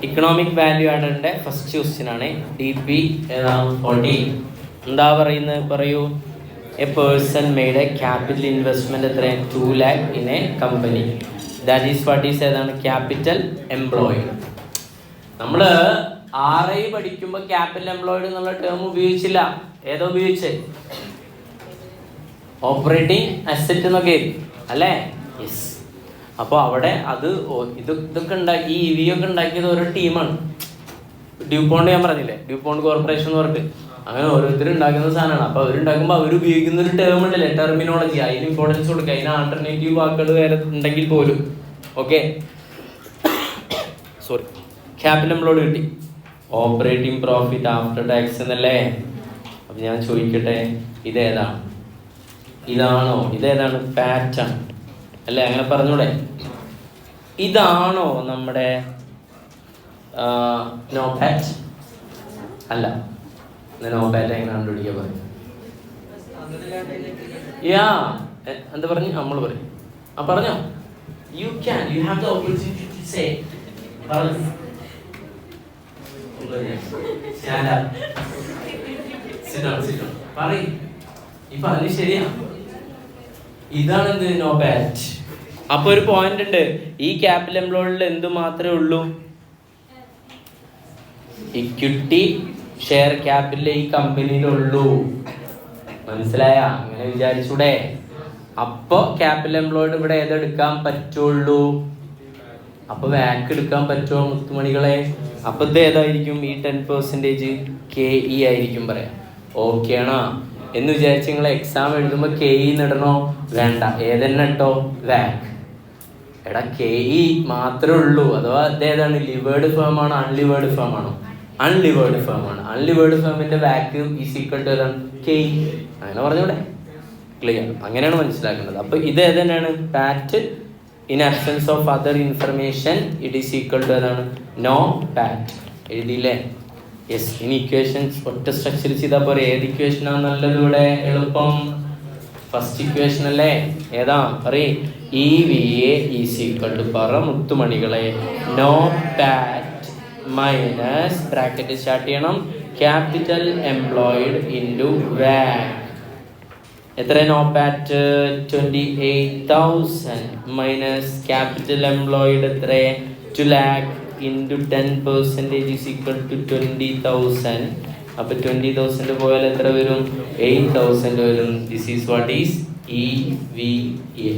Economic value ആഡിന്റെ first question ആണ്. DP 14 എന്താ പറയുന്നത് പറയൂ. A person made A capital investment എത്ര 2 lakh in A company. That is what is ഏതാണ് capital employed. നമ്മൾ RI പഠിക്കുമ്പോൾ ക്യാപിറ്റൽ എംപ്ലോയിഡ് എന്നുള്ള ടേം ഉപയോഗിച്ചില്ല. ഏതോ ഉപയോഗിച്ചേ ഓപ്പറേറ്റിംഗ് അസറ്റ് എന്നൊക്കെ അല്ലേ. യെസ്. അപ്പോൾ അവിടെ അത് ഇതൊക്കെ ഉണ്ടാക്കി ഈ EV ഒക്കെ ഉണ്ടാക്കിയത് ഓരോ ടീമാണ്. ഡ്യൂപോണ്ട് ഞാൻ പറഞ്ഞില്ലേ, ഡ്യൂപോണ്ട് കോർപ്പറേഷൻ എന്ന് പറഞ്ഞിട്ട് അങ്ങനെ ഓരോരുത്തർ ഉണ്ടാക്കുന്ന സാധനമാണ്. അപ്പോൾ അവരുണ്ടാക്കുമ്പോൾ അവർ ഉപയോഗിക്കുന്ന ഒരു ടേം ഉണ്ടല്ലേ, ടെർമിനോളജി, അതിന് ഇമ്പോർട്ടൻസ് കൊടുക്കുക. അതിന് ആൾട്ടർനേറ്റീവ് വാക്കുകൾ വേറെ ഉണ്ടെങ്കിൽ പോലും. ഓക്കെ, സോറി, ക്യാപിറ്റൽ എംപ്ലോയിഡ് കിട്ടി. ഓപ്പറേറ്റിംഗ് പ്രോഫിറ്റ് ആഫ്റ്റർ ടാക്സ് എന്നല്ലേ. അപ്പം ഞാൻ ചോദിക്കട്ടെ, ഇതേതാണ്? ഇതാണോ? ഇതേതാണ്? പാറ്റാണ് അല്ലേ, അങ്ങനെ പറഞ്ഞൂടെ? ഇതാണോ നമ്മുടെ നോ പാറ്റ്? അല്ല. നോ പാറ്റ് എങ്ങനെ കണ്ടുപിടിക്കാൻ പറയും? എന്താ പറഞ്ഞു? നമ്മൾ പറയും. പറഞ്ഞോ. You can, you have the opportunity to say. പറയും. ഇപ്പൊ അതിന് ശരിയാ. ഇതാണ് എന്ത്? നോ പാറ്റ്. അപ്പൊ ഒരു പോയിന്റ് ഉണ്ട്. ഈ ക്യാപിറ്റൽ എംപ്ലോയിഡിൽ എന്ത് മാത്രമേ ഉള്ളൂ? ഇക്വിറ്റി ഷെയർ ക്യാപിറ്റൽ ഈ കമ്പനിയിലുള്ളൂ. മനസ്സിലായ? അങ്ങനെ വിചാരിച്ചൂടെ? അപ്പൊ ക്യാപിറ്റൽ എംപ്ലോയിഡ് ഇവിടെ ഏതെടുക്കാൻ പറ്റുള്ളൂ? അപ്പൊ വാക്ക് എടുക്കാൻ പറ്റുമോ മുത്തുമണികളെ? അപ്പൊ ഇത് ഏതായിരിക്കും? ഈ 10% KE ആയിരിക്കും പറയാം. ഓക്കെ ആണോ എന്ന് വിചാരിച്ച് നിങ്ങൾ എക്സാം എഴുതുമ്പോൾ KE ഇടണോ? വേണ്ട. ഏതെന്നെ ഇട്ടോ? വാക്ക്. എടാ KE മാത്രമേ ഉള്ളൂ. അഥവാ ഇതേതാണ്? ലിവേർഡ് ഫേം ആണോ അൺലിവേർഡ് ഫേം ആണോ? അൺലിവേർഡ് ഫേം ആണ്. അൺലിവേർഡ് ഫേമിന്റെ വാക്ക് ഈസ് ഈക്വൽ ടു ഏതാണ്? KE. അങ്ങനെ പറഞ്ഞൂടെ? ക്ലിയർ? അങ്ങനെയാണ് മനസ്സിലാക്കുന്നത്. അപ്പൊ ഇത് ഏതന്നെയാണ്? PAT. In absence of other information it is equal to ഏതാണ്? No PAT. എഴുതിയില്ലേ? യെസ്. ഇനി ഇക്വേഷൻസ് ഒറ്റ സ്ട്രക്ചർ ചെയ്താൽ പോരെ. ഏത് ഇക്വേഷനാണ് നല്ലത് ഇവിടെ? എളുപ്പം ഫസ്റ്റ് ഇക്വേഷൻ അല്ലേ. ഏതാ പറയ്. EVA ഈസ് ഈക്വൽ ടു പറ മുത്തുമണികളെ നോ പാറ്റ് മൈനസ് ബ്രാക്കറ്റ് സ്റ്റാർട്ട് ചെയ്യണം ക്യാപിറ്റൽ എംപ്ലോയിഡ് ഇൻറ്റു വാക്ക്. എത്ര നോ പാറ്റ്? 28,000 മൈനസ് ക്യാപിറ്റൽ എംപ്ലോയിഡ് എത്ര? 2 lakh into 10% is equal to 20,000. അപ്പോൾ 20,000 പോയാൽ എത്ര വരും? 8,000 വരും. This is what is EVA.